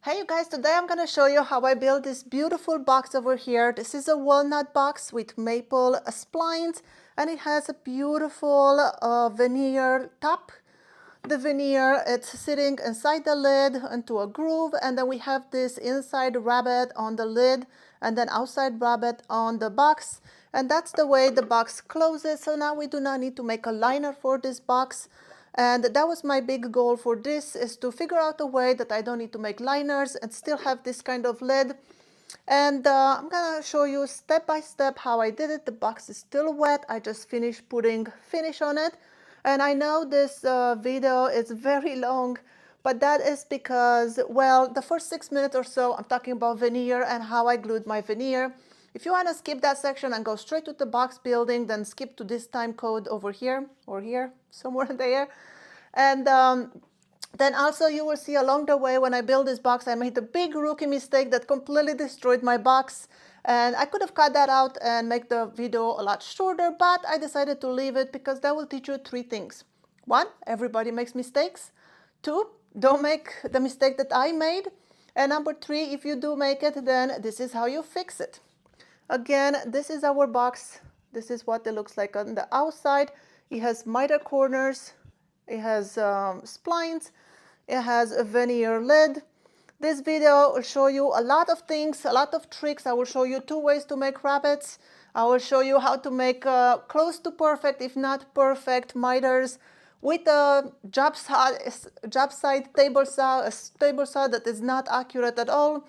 Hey you guys, today I'm going to show you how I built this beautiful box over here. This is a walnut box with maple splines and it has a beautiful veneer top. The veneer, it's sitting inside the lid into a groove, and then we have this inside rabbet on the lid and then outside rabbet on the box, and that's the way the box closes. So now we do not need to make a liner for this box. And that was my big goal for this, is to figure out a way that I don't need to make liners and still have this kind of lid. And I'm gonna show you step by step how I did it. The box is still wet. I just finished putting finish on it. And I know this video is very long, but that is because, well, the first 6 minutes or so I'm talking about veneer and how I glued my veneer. If you want to skip that section and go straight to the box building, then skip to this time code over here or here, somewhere there. And then also you will see along the way when I build this box, I made a big rookie mistake that completely destroyed my box. And I could have cut that out and make the video a lot shorter, but I decided to leave it because that will teach you 3 things. 1, everybody makes mistakes. 2, don't make the mistake that I made. And number 3, if you do make it, then this is how you fix it. Again, this is our box. This is what it looks like on the outside. It has miter corners. It has splines. It has a veneer lid. This video will show you a lot of things, a lot of tricks. I will show you 2 ways to make rabbets. I will show you how to make close to perfect, if not perfect, miters with a job side table saw, a table saw that is not accurate at all.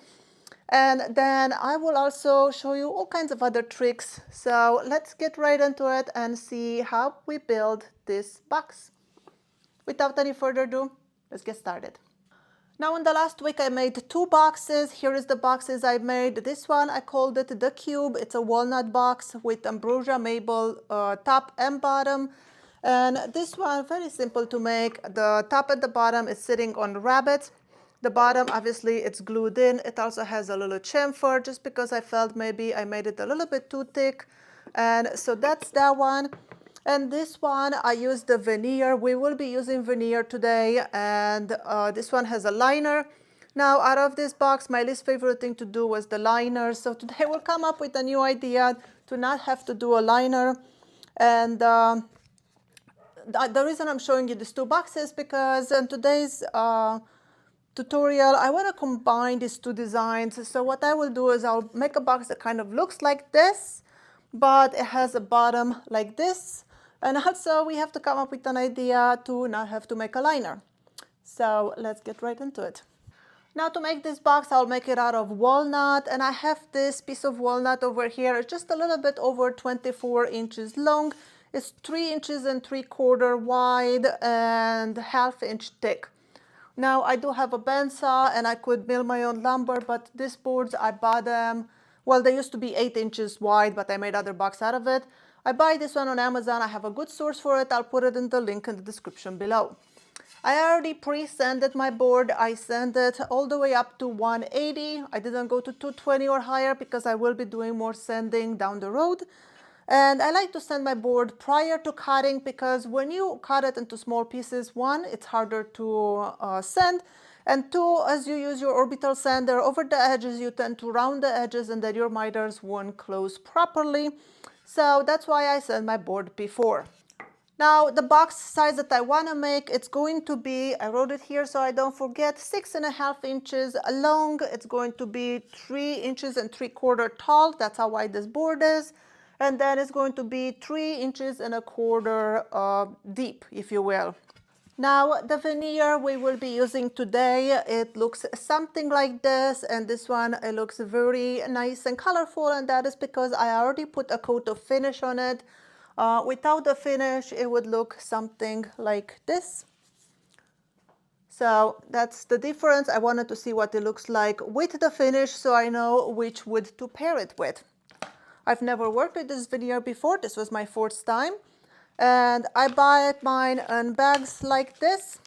And then I will also show you all kinds of other tricks. So let's get right into it and see how we build this box. Without any further ado, let's get started. Now in the last week I made 2 boxes. Here is the boxes I made. This one I called it the cube. It's a walnut box with ambrosia maple top and bottom. And this one, very simple to make. The top and the bottom is sitting on rabbets. The bottom, obviously, it's glued in. It also has a little chamfer just because I felt maybe I made it a little bit too thick. And so that's that one. And this one, I used the veneer. We will be using veneer today. And this one has a liner. Now, out of this box, my least favorite thing to do was the liner. So today we'll come up with a new idea to not have to do a liner. And the reason I'm showing you these 2 boxes because in today's tutorial, I want to combine these 2 designs. So what I will do is I'll make a box that kind of looks like this, but it has a bottom like this. And also we have to come up with an idea to not have to make a liner. So let's get right into it. Now to make this box, I'll make it out of walnut, and I have this piece of walnut over here, just a little bit over 24 inches long. It's 3 inches and 3/4 wide and 1/2 inch thick. Now I do have a bandsaw and I could mill my own lumber, but these boards, I bought them, well, they used to be 8 inches wide, but I made other box out of it. I buy this one on Amazon. I have a good source for it. I'll put it in the link in the description below. I already pre-sanded my board. I sanded all the way up to 180. I didn't go to 220 or higher because I will be doing more sanding down the road. And I like to sand my board prior to cutting because when you cut it into small pieces, 1, it's harder to sand, and 2, as you use your orbital sander over the edges, you tend to round the edges and then your miters won't close properly. So that's why I sand my board before. Now the box size that I want to make, it's going to be, I wrote it here so I don't forget, 6.5 inches long. It's going to be 3 inches and 3/4 tall. That's how wide this board is. And then it's going to be 3 inches and 1/4 deep, if you will. Now the veneer we will be using today, it looks something like this, and this one, it looks very nice and colorful, and that is because I already put a coat of finish on it. Without the finish, it would look something like this. So that's the difference. I wanted to see what it looks like with the finish so I know which wood to pair it with. I've never worked with this veneer before. This was my 4th time. And I buy mine in bags like this.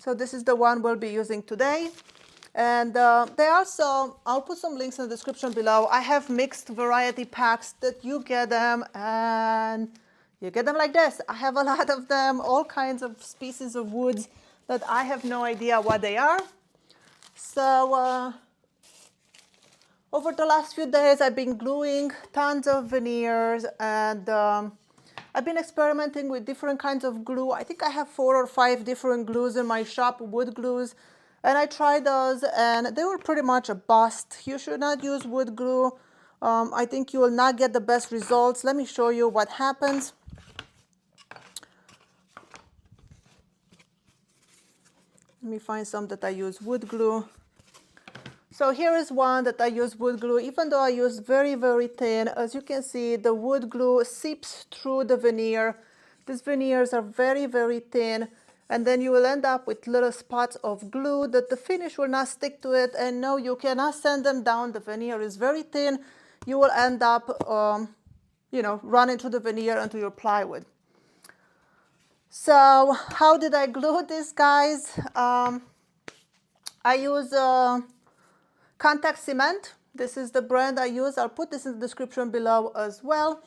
So this is the one we'll be using today. And they also, I'll put some links in the description below. I have mixed variety packs that you get them and you get them like this. I have a lot of them, all kinds of species of woods. that I have no idea what they are. So over the last few days, I've been gluing tons of veneers, and I've been experimenting with different kinds of glue. I think I have 4 or 5 different glues in my shop, wood glues, and I tried those, and they were pretty much a bust. You should not use wood glue. I think you will not get the best results. Let me show you what happens. Let me find some that I use wood glue. So here is one that I use wood glue. Even though I use very, very thin, as you can see, the wood glue seeps through the veneer. These veneers are very, very thin, and then you will end up with little spots of glue that the finish will not stick to it, and no, you cannot sand them down. The veneer is very thin. You will end up, running through the veneer onto your plywood. So how did I glue this, guys? I use contact cement. This is the brand I use. I'll put this in the description below as well.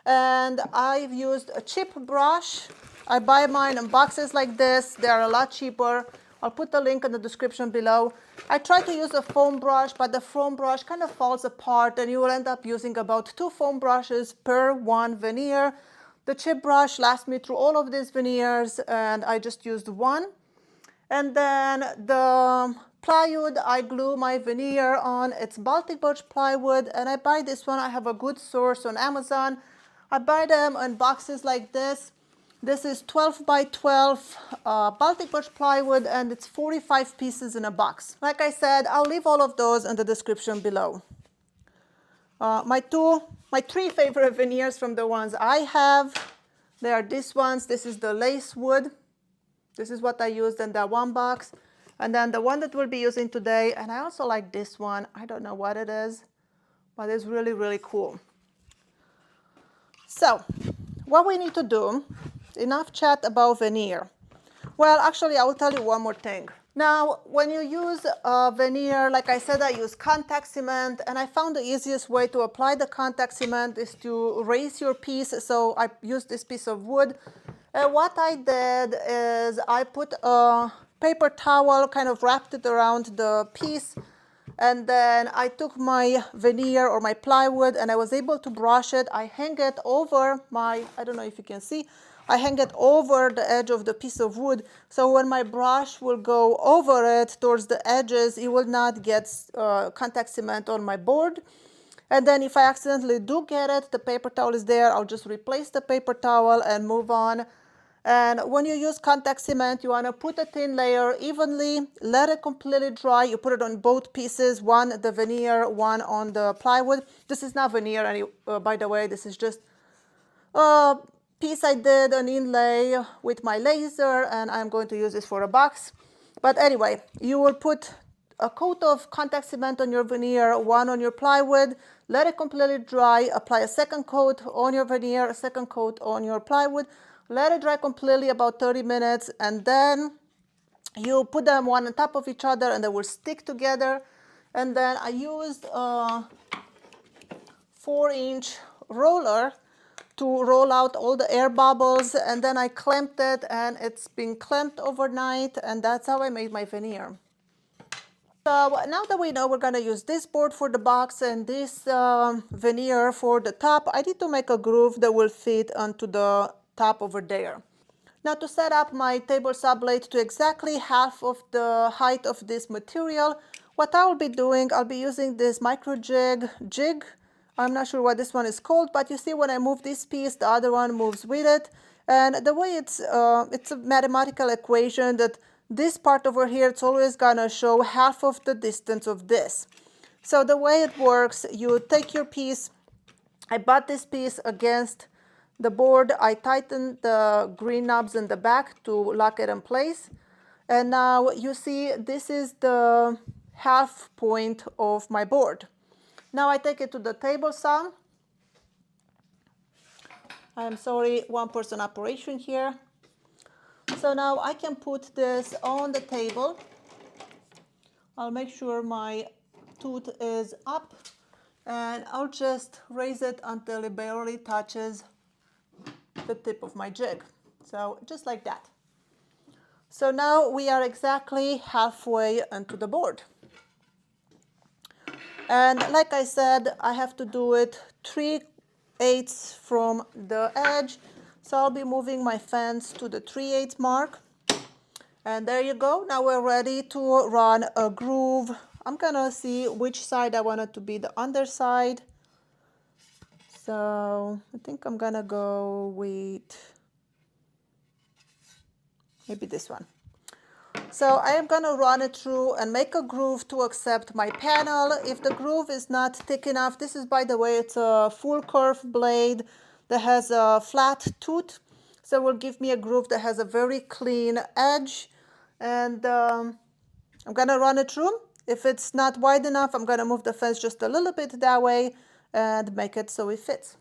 And I've used a chip brush. I buy mine in boxes like this. They are a lot cheaper. I'll put the link in the description below. I try to use a foam brush, but the foam brush kind of falls apart, and you will end up using about 2 foam brushes per one veneer. The chip brush lasts me through all of these veneers, and I just used one. And then the plywood, I glue my veneer on. It's Baltic birch plywood, and I buy this one. I have a good source on Amazon. I buy them in boxes like this. This is 12 by 12 Baltic birch plywood, and it's 45 pieces in a box. Like I said, I'll leave all of those in the description below. My 3 favorite veneers from the ones I have, they are these ones. This is the lace wood. This is what I used in that one box. And then the one that we'll be using today, and I also like this one. I don't know what it is, but it's really, really cool. So what we need to do, enough chat about veneer. Well, actually, I will tell you one more thing. Now, when you use veneer, like I said, I use contact cement, and I found the easiest way to apply the contact cement is to raise your piece. So I used this piece of wood. And what I did is I put a paper towel, kind of wrapped it around the piece, and then I took my veneer or my plywood, and I was able to brush it. I hang it over my, I don't know if you can see, I hang it over the edge of the piece of wood, so when my brush will go over it towards the edges, it will not get contact cement on my board. And then if I accidentally do get it, the paper towel is there, I'll just replace the paper towel and move on. And when you use contact cement, you want to put a thin layer evenly, let it completely dry. You put it on both pieces, one the veneer, one on the plywood. This is not veneer, by the way, this is just a piece I did an inlay with my laser, and I'm going to use this for a box. But anyway, you will put a coat of contact cement on your veneer, one on your plywood, let it completely dry, apply a second coat on your veneer, a second coat on your plywood, let it dry completely about 30 minutes, and then you put them one on top of each other and they will stick together. And then I used a 4-inch roller to roll out all the air bubbles, and then I clamped it, and it's been clamped overnight, and that's how I made my veneer. So now that we know we're going to use this board for the box and this veneer for the top, I need to make a groove that will fit onto the top over there. Now to set up my table saw blade to exactly half of the height of this material, what I will be doing, I'll be using this micro jig. I'm not sure what this one is called, but you see when I move this piece, the other one moves with it. And the way it's a mathematical equation that this part over here, it's always gonna show half of the distance of this. So the way it works, you take your piece, I butt this piece against the board, I tighten the green knobs in the back to lock it in place. And now you see this is the half point of my board. Now I take it to the table saw. I'm sorry, one-person operation here. So now I can put this on the table. I'll make sure my tooth is up, and I'll just raise it until it barely touches the tip of my jig. So just like that. So now we are exactly halfway into the board. And like I said, I have to do it 3/8 from the edge. So I'll be moving my fence to the 3/8 mark. And there you go. Now we're ready to run a groove. I'm gonna see which side I want it to be the underside. So I think I'm gonna go with maybe this one. So I am gonna run it through and make a groove to accept my panel. If the groove is not thick enough, this is, by the way, it's a full curve blade that has a flat tooth. So it will give me a groove that has a very clean edge. And I'm gonna run it through. If it's not wide enough, I'm gonna move the fence just a little bit that way and make it so it fits.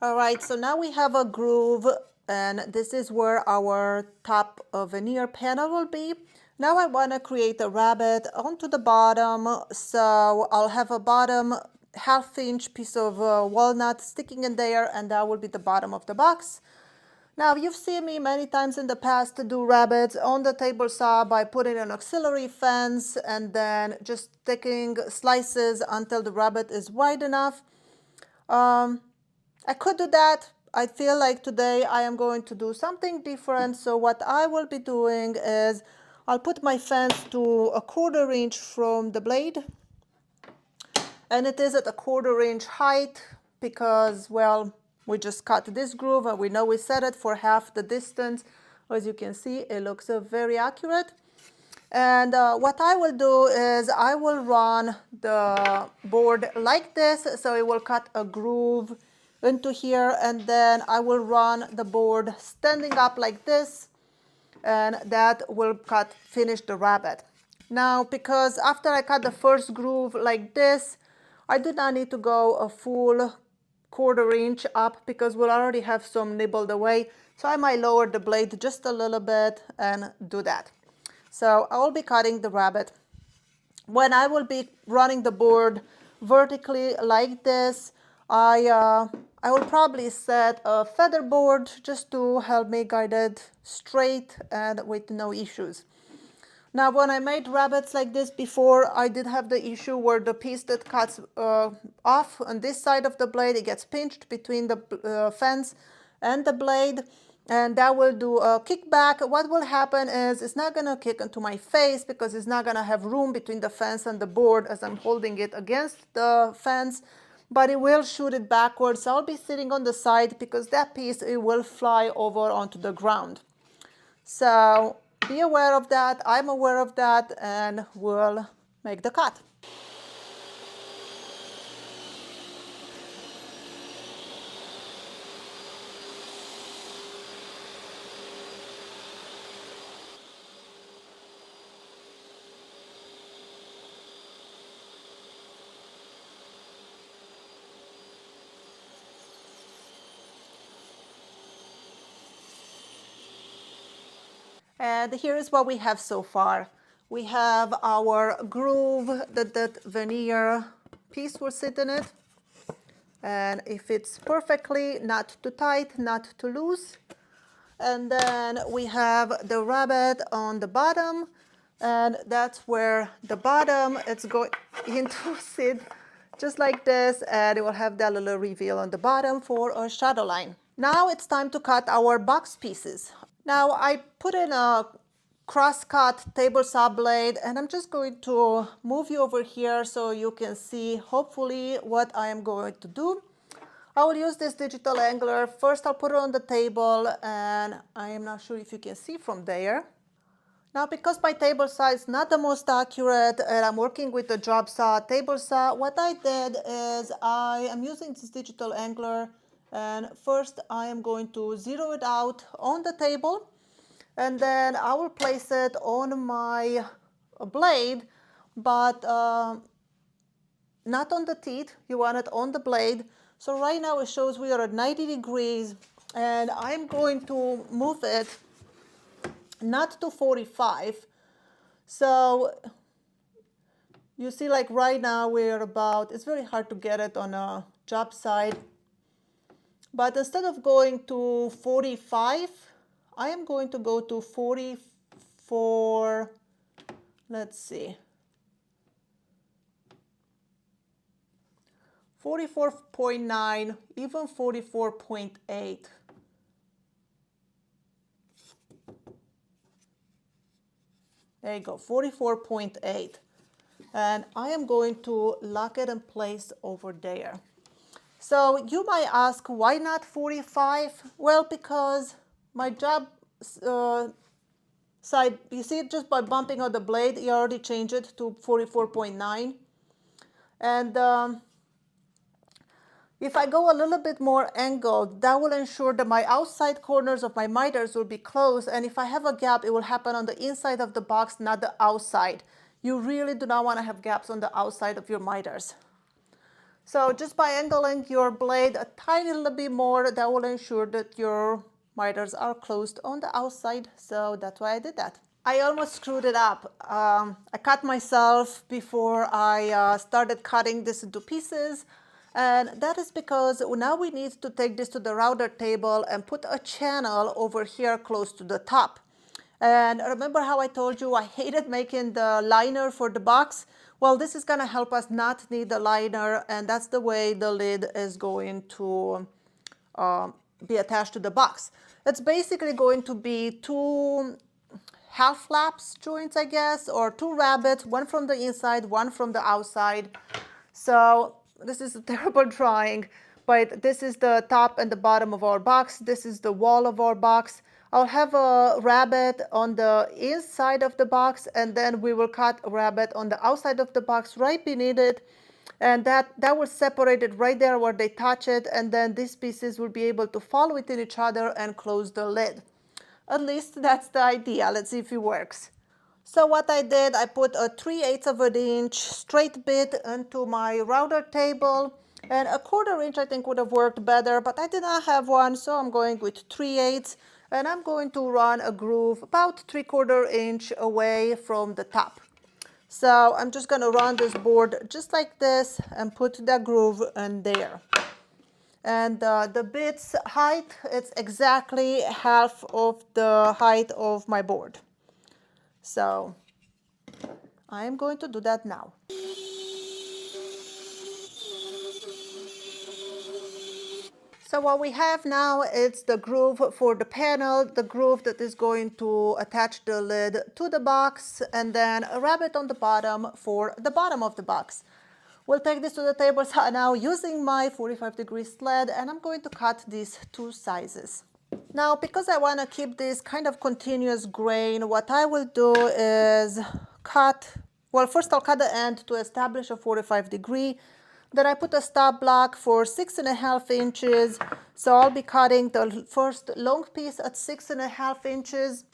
All right, so now we have a groove, and this is where our top veneer panel will be. Now I want to create a rabbet onto the bottom, so I'll have a bottom half-inch piece of walnut sticking in there, and that will be the bottom of the box. Now, you've seen me many times in the past to do rabbets on the table saw by putting an auxiliary fence and then just sticking slices until the rabbet is wide enough. I could do that. I feel like today I am going to do something different. So what I will be doing is I'll put my fence to a 1/4 inch from the blade. And it is at a 1/4 inch height because, well, we just cut this groove and we know we set it for half the distance. As you can see, it looks very accurate. And what I will do is I will run the board like this, so it will cut a groove into here, and then I will run the board standing up like this, and that will finish the rabbet. Now, because after I cut the first groove like this, I do not need to go a full 1/4 inch up because we'll already have some nibbled away. So I might lower the blade just a little bit and do that. So I will be cutting the rabbet. When I will be running the board vertically like this, I will probably set a feather board just to help me guide it straight and with no issues. Now, when I made rabbets like this before, I did have the issue where the piece that cuts off on this side of the blade, it gets pinched between the fence and the blade, and that will do a kickback. What will happen is it's not going to kick into my face because it's not going to have room between the fence and the board as I'm holding it against the fence, but it will shoot it backwards. So I'll be sitting on the side because that piece, it will fly over onto the ground. So be aware of that. I'm aware of that, and we'll make the cut. And here is what we have so far. We have our groove that veneer piece will sit in it. And it fits perfectly, not too tight, not too loose. And then we have the rabbet on the bottom. And that's where the bottom, it's going to sit just like this. And it will have that little reveal on the bottom for a shadow line. Now it's time to cut our box pieces. Now I put in a cross-cut table saw blade, and I'm just going to move you over here so you can see hopefully what I am going to do. I will use this digital angler. First I'll put it on the table, and I am not sure if you can see from there. Now, because my table saw is not the most accurate and I'm working with a job saw table saw, what I did is I am using this digital angler, and first I am going to zero it out on the table. And then I will place it on my blade, but not on the teeth. You want it on the blade. So right now it shows we are at 90 degrees, and I'm going to move it not to 45. So you see, like right now we're about, it's very hard to get it on a job site. But instead of going to 45, I am going to go to 44, let's see, 44.9, even 44.8. There you go, 44.8. And I am going to lock it in place over there. So you might ask, why not 45? Well, because my job side, you see it just by bumping out the blade, you already changed it to 44.9. And if I go a little bit more angled, that will ensure that my outside corners of my miters will be closed. And if I have a gap, it will happen on the inside of the box, not the outside. You really do not want to have gaps on the outside of your miters. So just by angling your blade a tiny little bit more, that will ensure that your miters are closed on the outside. So that's why I did that. I almost screwed it up. I cut myself before I started cutting this into pieces. And that is because now we need to take this to the router table and put a channel over here close to the top. And remember how I told you I hated making the liner for the box? Well, this is going to help us not need the liner, and that's the way the lid is going to be attached to the box. It's basically going to be two half flaps joints, I guess, or two rabbets, one from the inside, one from the outside. So this is a terrible drawing, but this is the top and the bottom of our box. This is the wall of our box. I'll have a rabbet on the inside of the box, and then we will cut a rabbet on the outside of the box right beneath it. And that will separate it right there where they touch it, and then these pieces will be able to fall within each other and close the lid. At least that's the idea. Let's see if it works. So what I did, I put a 3/8 of an inch straight bit into my router table, and a 1/4 inch I think would have worked better, but I did not have one, so I'm going with 3/8, and I'm going to run a groove about 3/4 inch away from the top. So I'm just going to run this board just like this and put that groove in there. And the bit's height, it's exactly half of the height of my board. So I am going to do that now. So what we have now is the groove for the panel, the groove that is going to attach the lid to the box, and then a rabbet on the bottom for the bottom of the box. We'll take this to the table now using my 45-degree sled, and I'm going to cut these two sizes. Now, because I want to keep this kind of continuous grain, what I will do is cut, well, first I'll cut the end to establish a 45-degree. Then I put a stop block for 6.5 inches. So I'll be cutting the first long piece at 6.5 inches.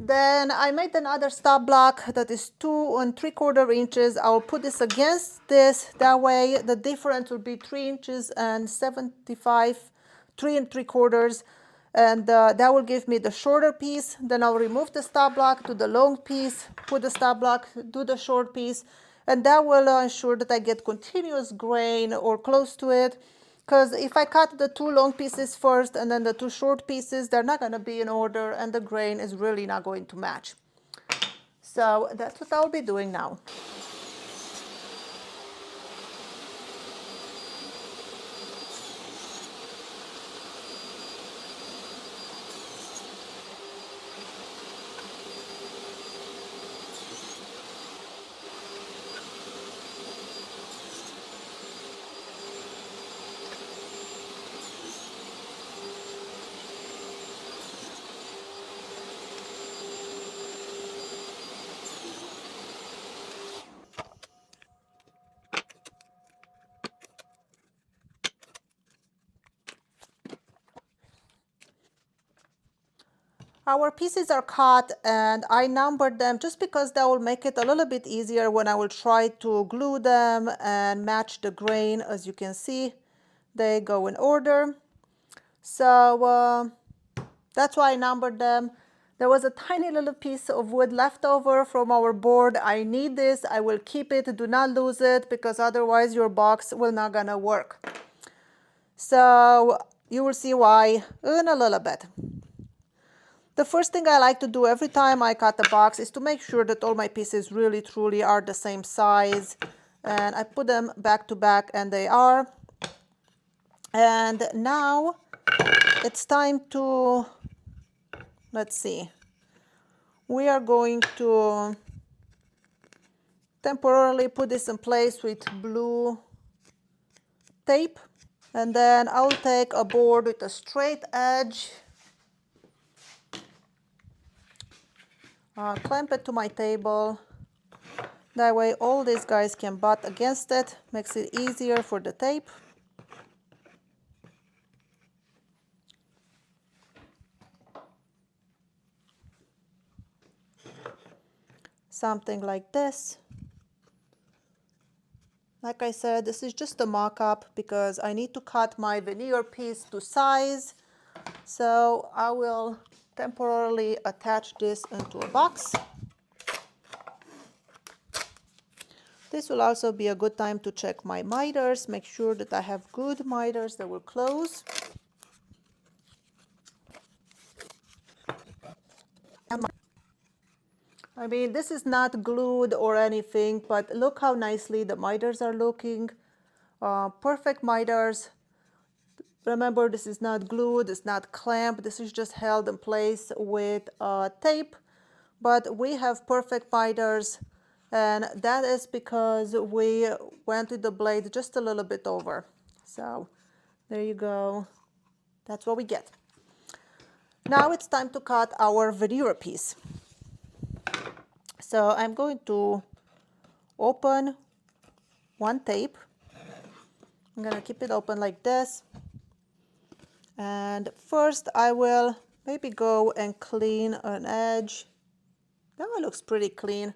Then I made another stop block that is 2 3/4 inches. I'll put this against this. That way the difference will be 3 inches and 75, 3 3/4. And that will give me the shorter piece. Then I'll remove the stop block, do the long piece, put the stop block, do the short piece. And that will ensure that I get continuous grain or close to it. Because if I cut the two long pieces first and then the two short pieces, they're not going to be in order and the grain is really not going to match. So that's what I'll be doing now. Our pieces are cut and I numbered them just because that will make it a little bit easier when I will try to glue them and match the grain. As you can see, they go in order. So that's why I numbered them. There was a tiny little piece of wood left over from our board. I need this. I will keep it. Do not lose it because otherwise your box will not gonna work. So you will see why in a little bit. The first thing I like to do every time I cut the box is to make sure that all my pieces really truly are the same size. And I put them back to back and they are. And now it's time to, let's see, we are going to temporarily put this in place with blue tape. And then I'll take a board with a straight edge, clamp it to my table. That way all these guys can butt against it, makes it easier for the tape. Something like this. Like I said, this is just a mock-up because I need to cut my veneer piece to size. So I will temporarily attach this into a box. This will also be a good time to check my miters, make sure that I have good miters that will close. I mean, this is not glued or anything, but look how nicely the miters are looking. Perfect miters. Remember, this is not glued, it's not clamped, this is just held in place with tape. But we have perfect miters, and that is because we went with the blade just a little bit over. So there you go. That's what we get. Now it's time to cut our veneer piece. So I'm going to open one tape. I'm going to keep it open like this. And first I will maybe go and clean an edge. That one looks pretty clean.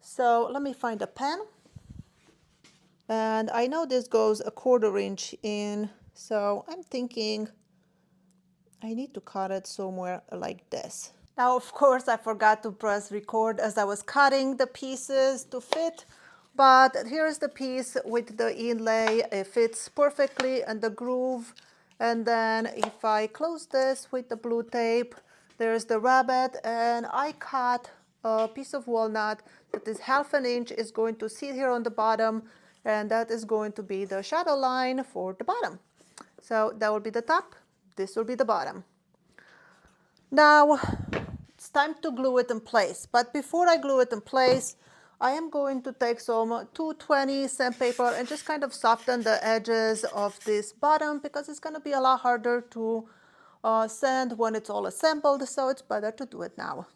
So let me find a pen. And I know this goes a 1/4 inch in, so I'm thinking I need to cut it somewhere like this. Now, of course, I forgot to press record as I was cutting the pieces to fit, but here's the piece with the inlay. It fits perfectly in the groove. And then if I close this with the blue tape, there's the rabbet, and I cut a piece of walnut that is 1/2 inch is going to sit here on the bottom, and that is going to be the shadow line for the bottom. So that will be the top, this will be the bottom. Now it's time to glue it in place, but before I glue it in place, I am going to take some 220 sandpaper and just kind of soften the edges of this bottom because it's going to be a lot harder to sand when it's all assembled, so it's better to do it now.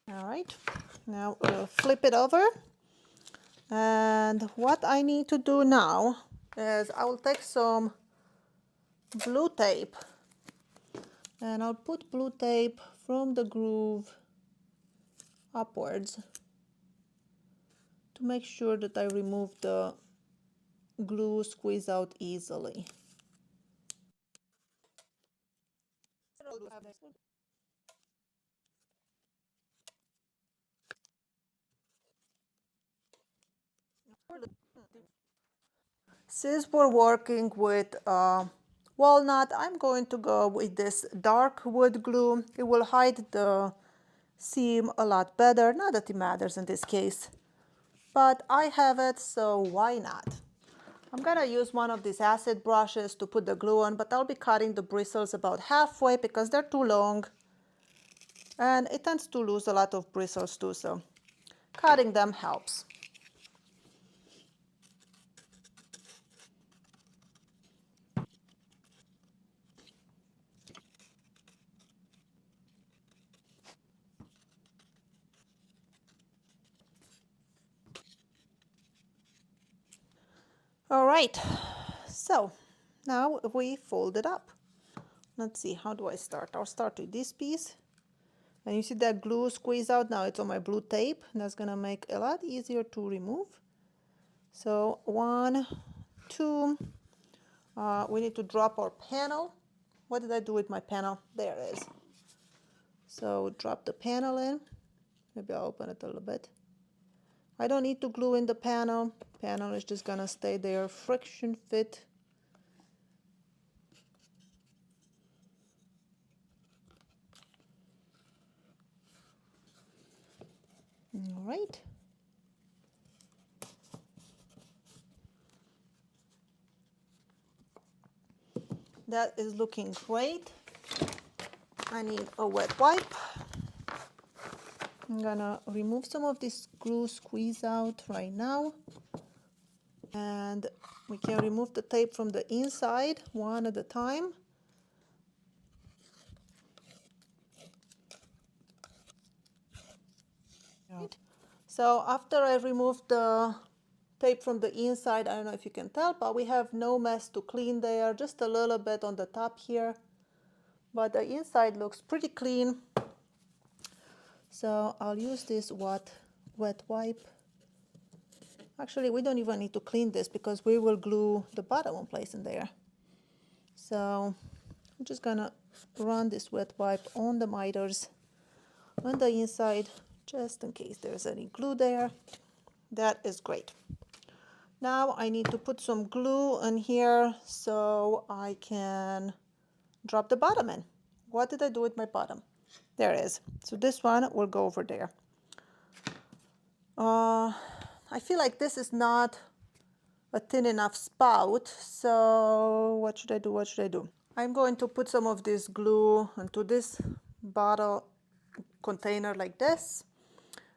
All right, now we'll flip it over. And what I need to do now is I will take some blue tape and I'll put blue tape from the groove upwards to make sure that I remove the glue squeeze out easily. Since we're working with walnut, I'm going to go with this dark wood glue. It will hide the seam a lot better. Not that it matters in this case, but I have it, so why not? I'm gonna use one of these acid brushes to put the glue on, but I'll be cutting the bristles about halfway because they're too long. And it tends to lose a lot of bristles too, so cutting them helps. All right, so now we fold it up. Let's see, how do I start? I'll start with this piece. And you see that glue squeeze out? Now it's on my blue tape. And that's gonna make it a lot easier to remove. So 1, 2, we need to drop our panel. What did I do with my panel? There it is. So drop the panel in. Maybe I'll open it a little bit. I don't need to glue in the panel. Panel is just gonna stay there, friction fit. All right. That is looking great. I need a wet wipe. I'm gonna remove some of this glue squeeze out right now. And we can remove the tape from the inside one at a time. Right. So after I removed the tape from the inside, I don't know if you can tell, but we have no mess to clean there, just a little bit on the top here. But the inside looks pretty clean. So I'll use this wet wipe. Actually, we don't even need to clean this because we will glue the bottom in place in there. So I'm just gonna run this wet wipe on the miters on the inside, just in case there's any glue there. That is great. Now I need to put some glue in here so I can drop the bottom in. What did I do with my bottom? There it is. So this one will go over there. I feel like this is not a thin enough spout, so what should I do? What should I do? I'm going to put some of this glue into this bottle container like this,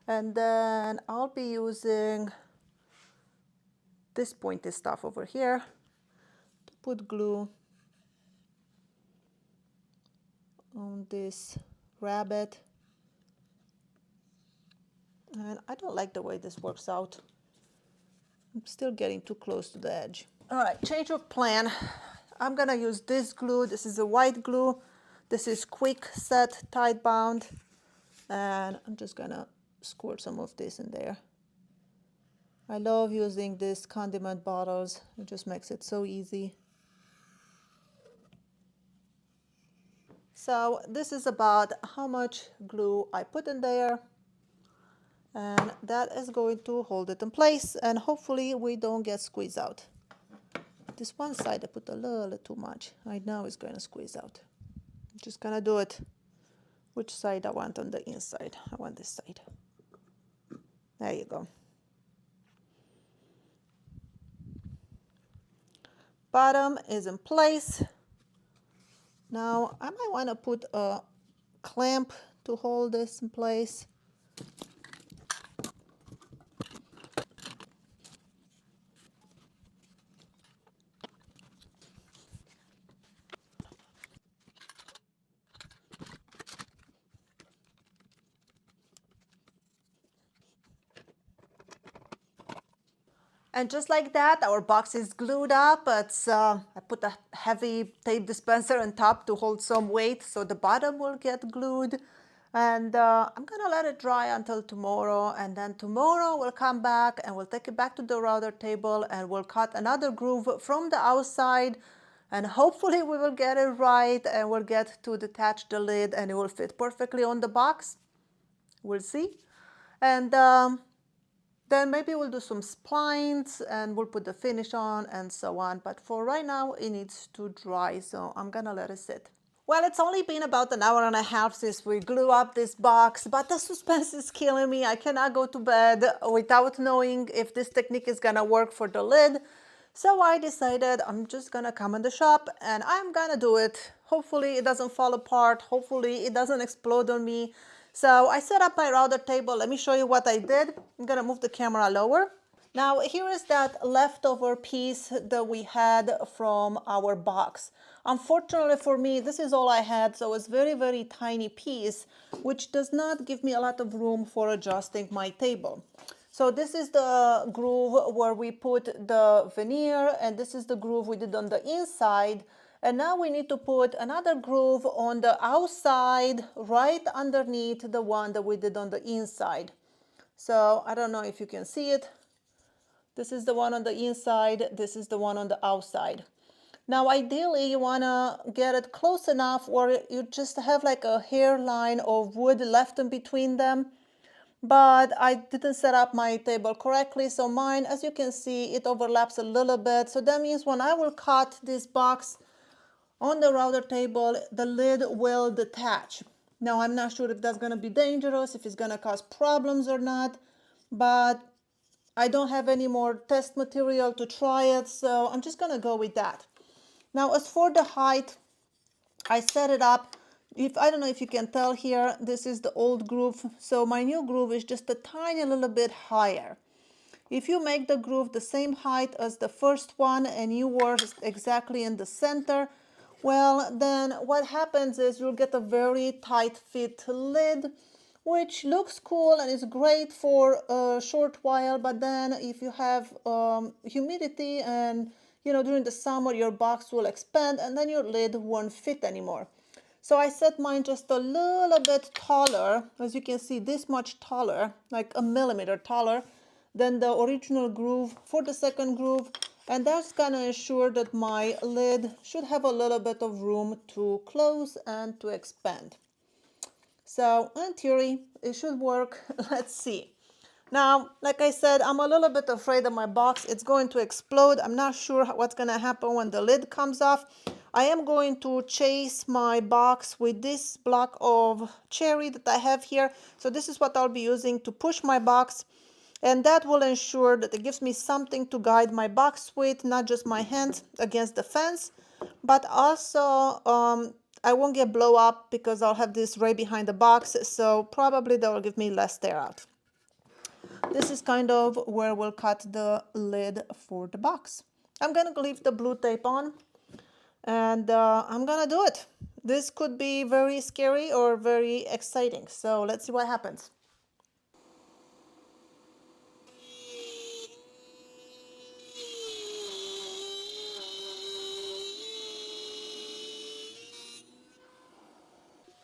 and then I'll be using this pointy stuff over here to put glue on this rabbet. And I don't like the way this works out. I'm still getting too close to the edge. All right, change of plan. I'm gonna use this glue. This is a white glue. This is quick set tight bound. And I'm just gonna squirt some of this in there. I love using these condiment bottles. It just makes it so easy. So this is about how much glue I put in there. And that is going to hold it in place, and hopefully we don't get squeezed out. This one side I put a little too much. I know it's going to squeeze out. I'm just gonna do it. Which side I want on the inside? I want this side. There you go. Bottom is in place. Now I might want to put a clamp to hold this in place. And just like that, our box is glued up. I put a heavy tape dispenser on top to hold some weight so the bottom will get glued. And I'm gonna let it dry until tomorrow. And then tomorrow we'll come back and we'll take it back to the router table and we'll cut another groove from the outside. And hopefully we will get it right and we'll get to detach the lid and it will fit perfectly on the box. We'll see. And then maybe we'll do some splines and we'll put the finish on and so on. But for right now, it needs to dry, so I'm gonna let it sit. Well, it's only been about an hour and a half since we glue up this box, but the suspense is killing me. I cannot go to bed without knowing if this technique is gonna work for the lid. So I decided I'm just gonna come in the shop and I'm gonna do it. Hopefully it doesn't fall apart. Hopefully it doesn't explode on me. So I set up my router table. Let me show you what I did. I'm gonna move the camera lower. Now here is that leftover piece that we had from our box. Unfortunately for me, this is all I had, so it's very, very tiny piece, which does not give me a lot of room for adjusting my table. So this is the groove where we put the veneer, and this is the groove we did on the inside. And now we need to put another groove on the outside, right underneath the one that we did on the inside. So I don't know if you can see it. This is the one on the inside, this is the one on the outside. Now ideally you want to get it close enough where you just have like a hairline of wood left in between them. But I didn't set up my table correctly, so mine, as you can see, it overlaps a little bit. So that means when I will cut this box on the router table, the lid will detach. Now I'm not sure if that's going to be dangerous, if it's going to cause problems or not, but I don't have any more test material to try it, so I'm just going to go with that. Now as for the height, I set it up. I don't know if you can tell here, this is the old groove. So my new groove is just a tiny little bit higher. If you make the groove the same height as the first one and you were exactly in the center, well, then what happens is you'll get a very tight fit lid, which looks cool and is great for a short while. But then if you have humidity and during the summer, your box will expand and then your lid won't fit anymore. So I set mine just a little bit taller, as you can see, this much taller, like a millimeter taller than the original groove for the second groove. And that's gonna ensure that my lid should have a little bit of room to close and to expand. So in theory, it should work. Let's see. Now, like I said, I'm a little bit afraid that my box it's going to explode. I'm not sure what's going to happen when the lid comes off. I am going to chase my box with this block of cherry that I have here. So this is what I'll be using to push my box. And that will ensure that it gives me something to guide my box with, not just my hand against the fence, but also I won't get blow up because I'll have this right behind the box. So probably that will give me less tear out. This is kind of where we'll cut the lid for the box. I'm going to leave the blue tape on and I'm going to do it. This could be very scary or very exciting. So let's see what happens.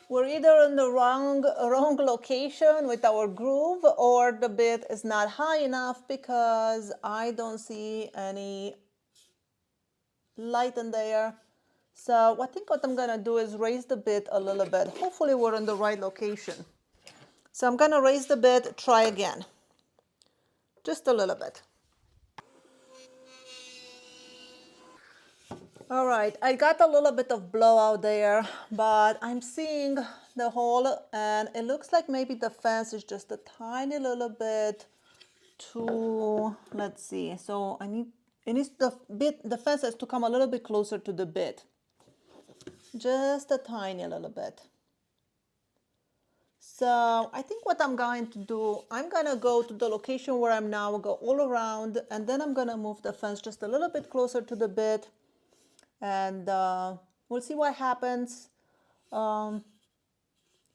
We're either in the wrong location with our groove, or the bit is not high enough because I don't see any light in there. So I think what I'm gonna do is raise the bit a little bit. Hopefully we're in the right location. So I'm gonna raise the bit, try again. Just a little bit. All right, I got a little bit of blowout there, but I'm seeing the hole and it looks like maybe the fence is just a tiny little bit too, let's see. So the fence has to come a little bit closer to the bit. Just a tiny little bit. So I think what I'm going to do, I'm gonna go to the location where I'm now, go all around, and then I'm gonna move the fence just a little bit closer to the bit. And we'll see what happens.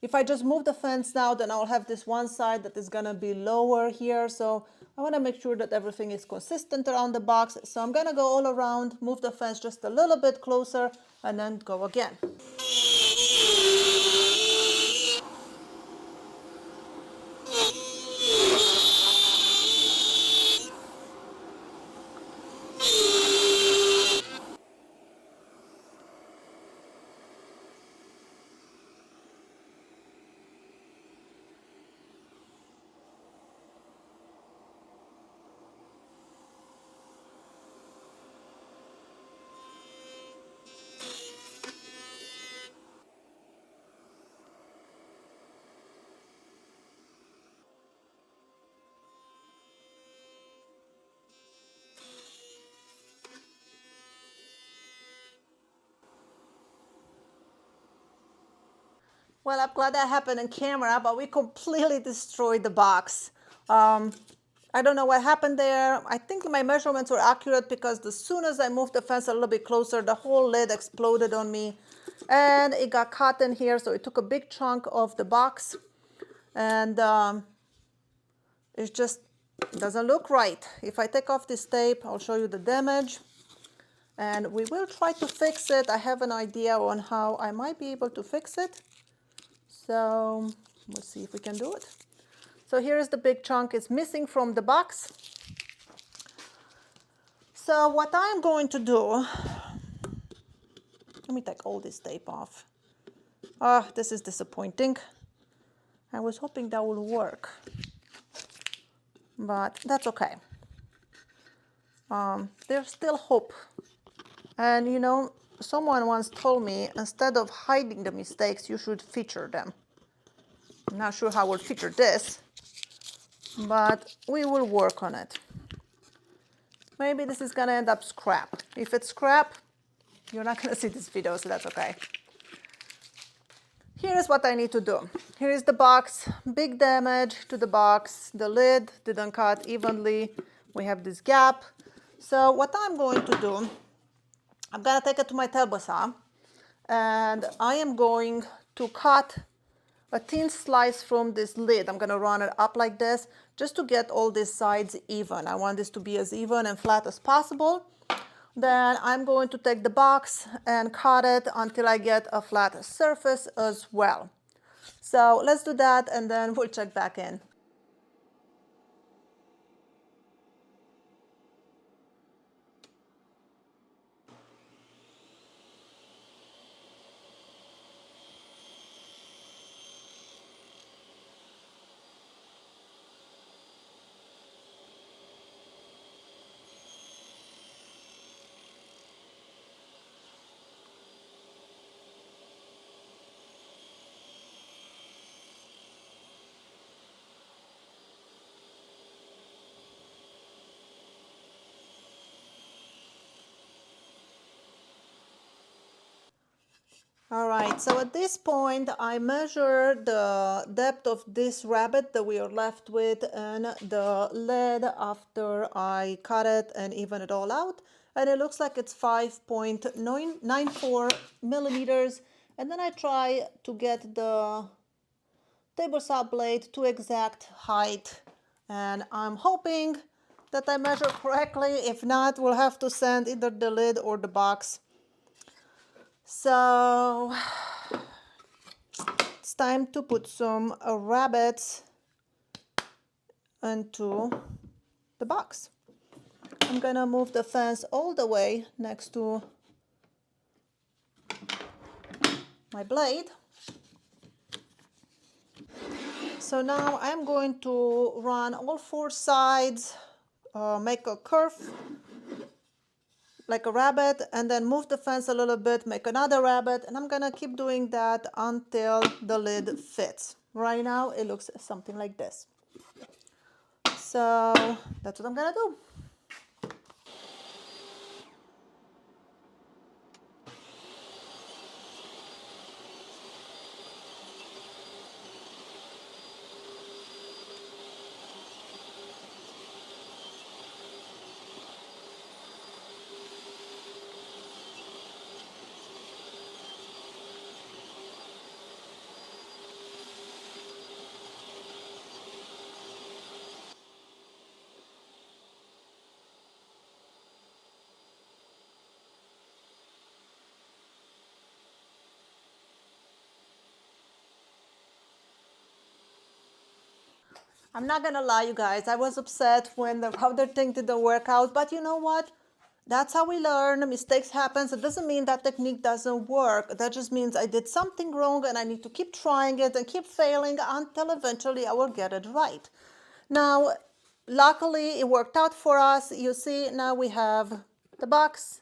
If I just move the fence now, then I'll have this one side that is gonna be lower here. So I wanna make sure that everything is consistent around the box. So I'm gonna go all around, move the fence just a little bit closer, and then go again. Well, I'm glad that happened on camera, but we completely destroyed the box. I don't know what happened there. I think my measurements were accurate because as soon as I moved the fence a little bit closer, the whole lid exploded on me and it got caught in here. So it took a big chunk of the box and it's just It doesn't look right. If I take off this tape, I'll show you the damage. And we will try to fix it. I have an idea on how I might be able to fix it. So we'll see if we can do it. So here is the big chunk. It's missing from the box. So what I'm going to do, let me take all this tape off. Ah, this is disappointing. I was hoping that would work, but that's okay. There's still hope. And you know, someone once told me, instead of hiding the mistakes, you should feature them. I'm not sure how we'll feature this, but we will work on it. Maybe this is gonna end up scrap. If it's scrap, you're not gonna see this video, so that's okay. Here's what I need to do. Here is the box, big damage to the box. The lid didn't cut evenly. We have this gap. So what I'm going to do, I'm gonna take it to my table saw, and I am going to cut a thin slice from this lid. I'm gonna run it up like this, just to get all these sides even. I want this to be as even and flat as possible. Then I'm going to take the box and cut it until I get a flat surface as well. So let's do that and then we'll check back in. All right, so at this point, I measure the depth of this rabbet that we are left with and the lead after I cut it and even it all out. And it looks like it's 5.94 millimeters. And then I try to get the table saw blade to exact height. And I'm hoping that I measure correctly. If not, we'll have to send either the lid or the box. So it's time to put some rabbets into the box. I'm gonna move the fence all the way next to my blade. So now I'm going to run all four sides, make a curve like a rabbet, and then move the fence a little bit, make another rabbet, and I'm gonna keep doing that until the lid fits. Right now it looks something like this. So that's what I'm gonna do. I'm not gonna lie, you guys, I was upset when the router thing didn't work out, but you know what? That's how we learn. Mistakes happen. It doesn't mean that technique doesn't work. That just means I did something wrong and I need to keep trying it and keep failing until eventually I will get it right. Now, luckily it worked out for us. You see, now we have the box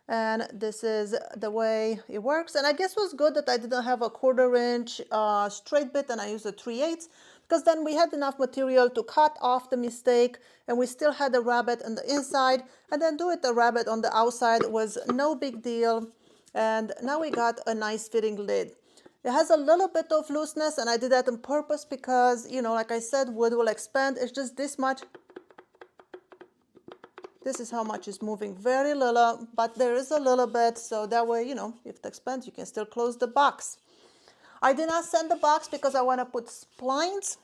and this is the way it works. And I guess it was good that I didn't have a 1/4 inch straight bit and I used a 3/8, because then we had enough material to cut off the mistake and we still had a rabbet on the inside, and then do it the rabbet on the outside was no big deal. And now we got a nice fitting lid. It has a little bit of looseness and I did that on purpose because, you know, like I said, wood will expand. It's just this much. This is how much is moving, very little, but there is a little bit, so that way, you know, if it expands, you can still close the box. I did not send the box because I want to put splines.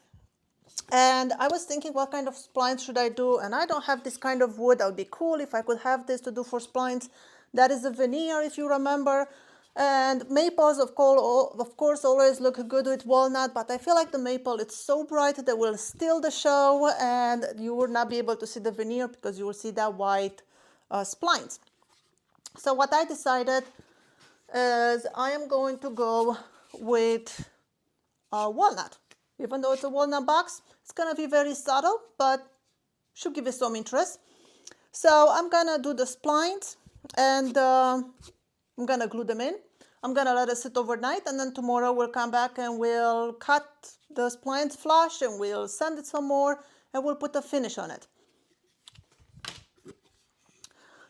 And I was thinking, what kind of splines should I do? And I don't have this kind of wood. That would be cool if I could have this to do for splines. That is a veneer, if you remember. And maples, of course, always look good with walnut, but I feel like the maple, it's so bright that will steal the show, and you will not be able to see the veneer because you will see that white splines. So what I decided is I am going to go with walnut. Even though it's a walnut box, it's gonna be very subtle, but should give it some interest. So I'm gonna do the splines, and I'm gonna glue them in. I'm gonna let it sit overnight, and then tomorrow we'll come back and we'll cut the splines flush, and we'll sand it some more, and we'll put a finish on it.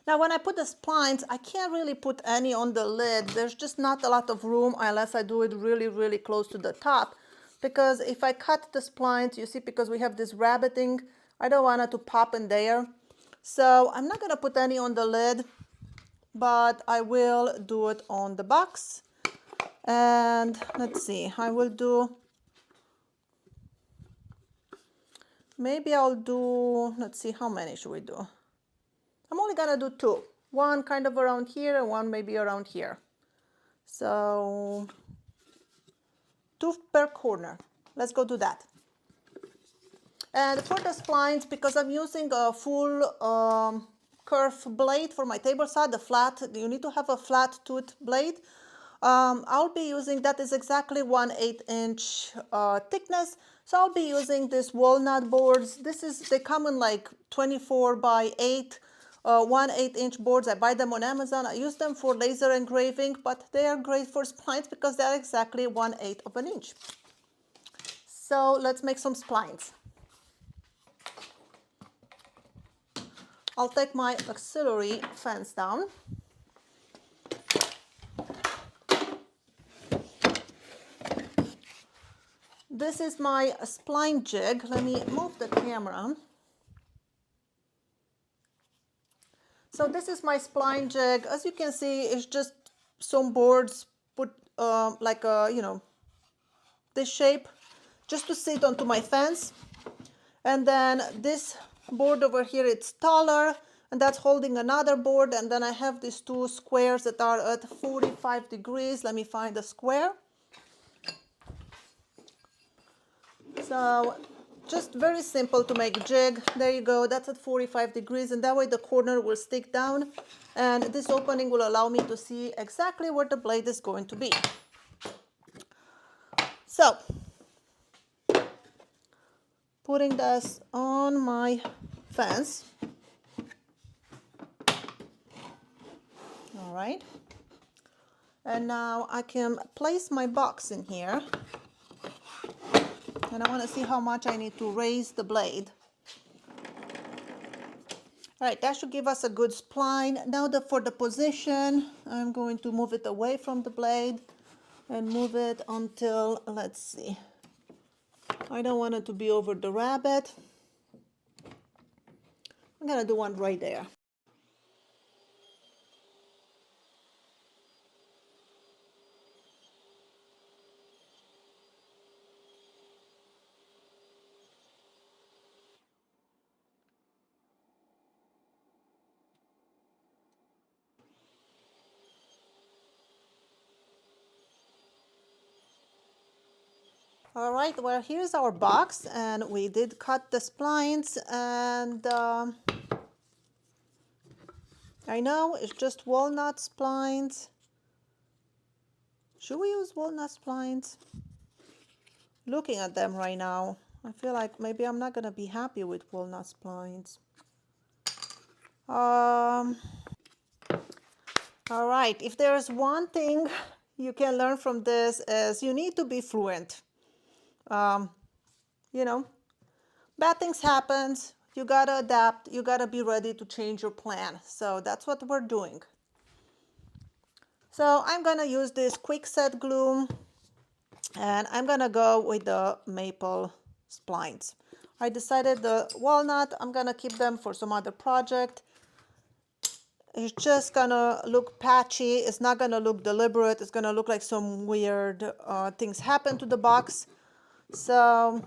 Now when I put the splines, I can't really put any on the lid. There's just not a lot of room unless I do it really, really close to the top. Because if I cut the splines, you see, because we have this rabbiting, I don't want it to pop in there. So I'm not gonna put any on the lid, but I will do it on the box. And let's see, I will do, maybe I'll do, let's see, how many should we do? I'm only gonna do two. One kind of around here and one maybe around here. So 2 per corner. Let's go do that. And for the splines, because I'm using a full curve blade for my table saw, the flat, you need to have a flat tooth blade. I'll be using, that is exactly 1/8 inch thickness. So I'll be using this walnut boards. They come in like 24 by 8, 1/8 inch boards. I buy them on Amazon. I use them for laser engraving, but they are great for splines because they're exactly 1/8 of an inch. So let's make some splines. I'll take my auxiliary fence down. This is my spline jig. Let me move the camera. So this is my spline jig. As you can see, it's just some boards put like a, this shape, just to sit onto my fence. And then this board over here, it's taller, and that's holding another board. And then I have these two squares that are at 45 degrees. Let me find the square. So just very simple to make jig. There you go, that's at 45 degrees, and that way the corner will stick down, and this opening will allow me to see exactly where the blade is going to be. So putting this on my fence. All right, and now I can place my box in here. And I want to see how much I need to raise the blade. All right, that should give us a good spline. Now for the position, I'm going to move it away from the blade and move it until, let's see, I don't want it to be over the rabbet. I'm gonna do one right there. All right, well, here's our box, and we did cut the splines, and I know it's just walnut splines. Should we use walnut splines? Looking at them right now, I feel like maybe I'm not gonna be happy with walnut splines. All right, if there's one thing you can learn from this is you need to be fluent. Bad things happen, you gotta adapt, you gotta be ready to change your plan. So that's what we're doing. So I'm gonna use this quick set glue, and I'm gonna go with the maple splines. I decided the walnut, I'm gonna keep them for some other project. It's just gonna look patchy. It's not gonna look deliberate. It's gonna look like some weird things happen to the box. So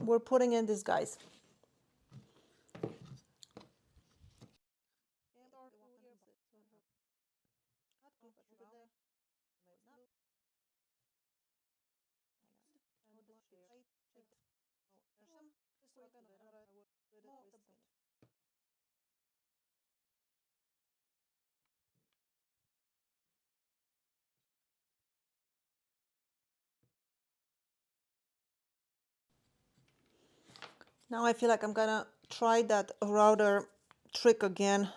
we're putting in these guys. Now I feel like I'm gonna try that router trick again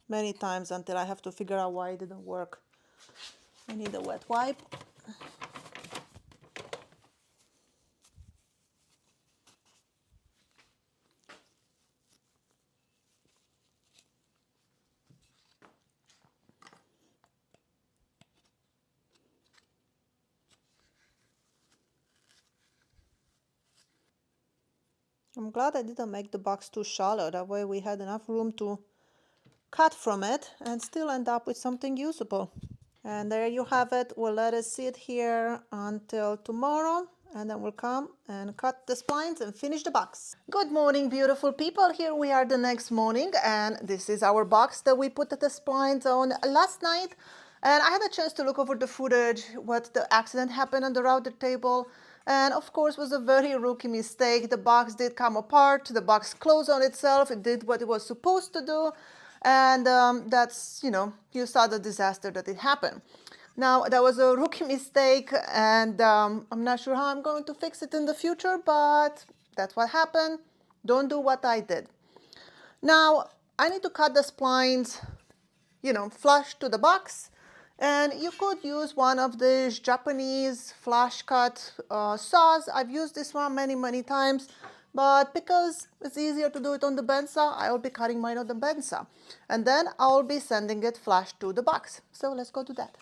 many times until I have to figure out why it didn't work. I need a wet wipe. I'm glad I didn't make the box too shallow. That way we had enough room to cut from it and still end up with something usable. And there you have it. We'll let it sit here until tomorrow, and then we'll come and cut the splines and finish the box. Good morning, beautiful people. Here we are the next morning, and this is our box that we put the splines on last night. And I had a chance to look over the footage, what the accident happened on the router table. And of course, it was a very rookie mistake. The box did come apart. The box closed on itself. It did what it was supposed to do. And that's, you saw the disaster that it happened. Now, that was a rookie mistake, and I'm not sure how I'm going to fix it in the future, but that's what happened. Don't do what I did. Now, I need to cut the splines, flush to the box. And you could use one of these Japanese flush cut saws. I've used this one many, many times. But because it's easier to do it on the bandsaw, I will be cutting mine on the bandsaw. And then I'll be sending it flush to the box. So let's go do that.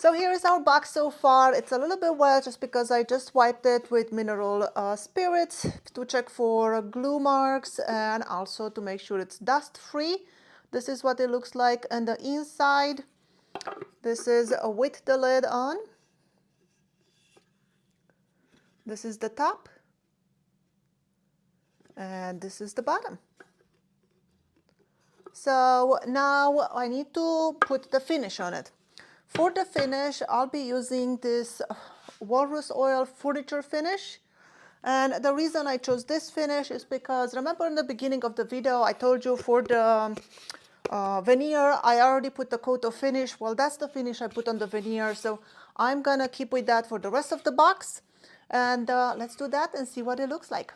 So here is our box so far. It's a little bit wet just because I just wiped it with mineral spirits to check for glue marks and also to make sure it's dust free. This is what it looks like on the inside. This is with the lid on. This is the top. And this is the bottom. So now I need to put the finish on it. For the finish, I'll be using this walrus oil furniture finish. And the reason I chose this finish is because, remember in the beginning of the video, I told you for the veneer, I already put the coat of finish. Well, that's the finish I put on the veneer. So I'm gonna keep with that for the rest of the box. And let's do that and see what it looks like.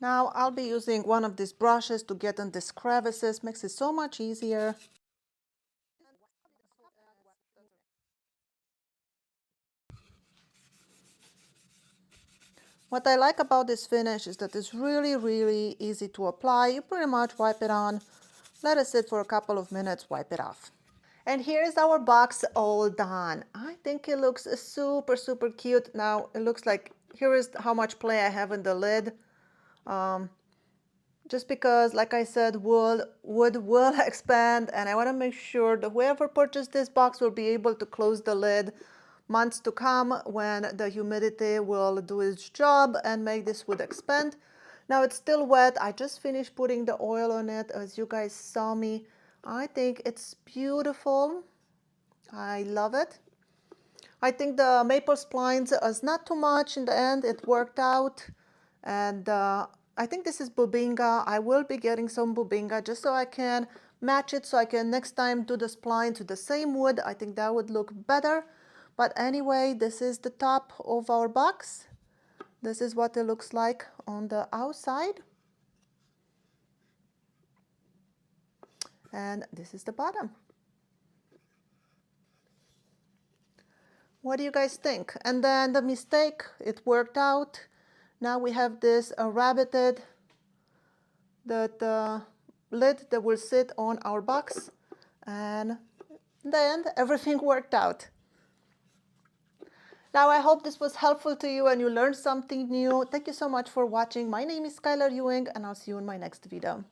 Now I'll be using one of these brushes to get in these crevices, makes it so much easier. What I like about this finish is that it's really, really easy to apply. You pretty much wipe it on, let it sit for a couple of minutes, wipe it off. And here's our box all done. I think it looks super, super cute. Now it looks like, here is how much play I have in the lid. Just because, like I said, wood will expand, and I want to make sure that whoever purchased this box will be able to close the lid months to come when the humidity will do its job and make this wood expand. Now it's still wet. I just finished putting the oil on it, as you guys saw me. I think it's beautiful. I love it. I think the maple splines is not too much in the end. It worked out. And I think this is bubinga. I will be getting some bubinga just so I can match it, so I can next time do the spline to the same wood. I think that would look better. But anyway, this is the top of our box. This is what it looks like on the outside. And this is the bottom. What do you guys think? And then the mistake, it worked out. Now we have this rabbited lid that will sit on our box, and then everything worked out. Now I hope this was helpful to you and you learned something new. Thank you so much for watching. My name is Skylar Ewing and I'll see you in my next video.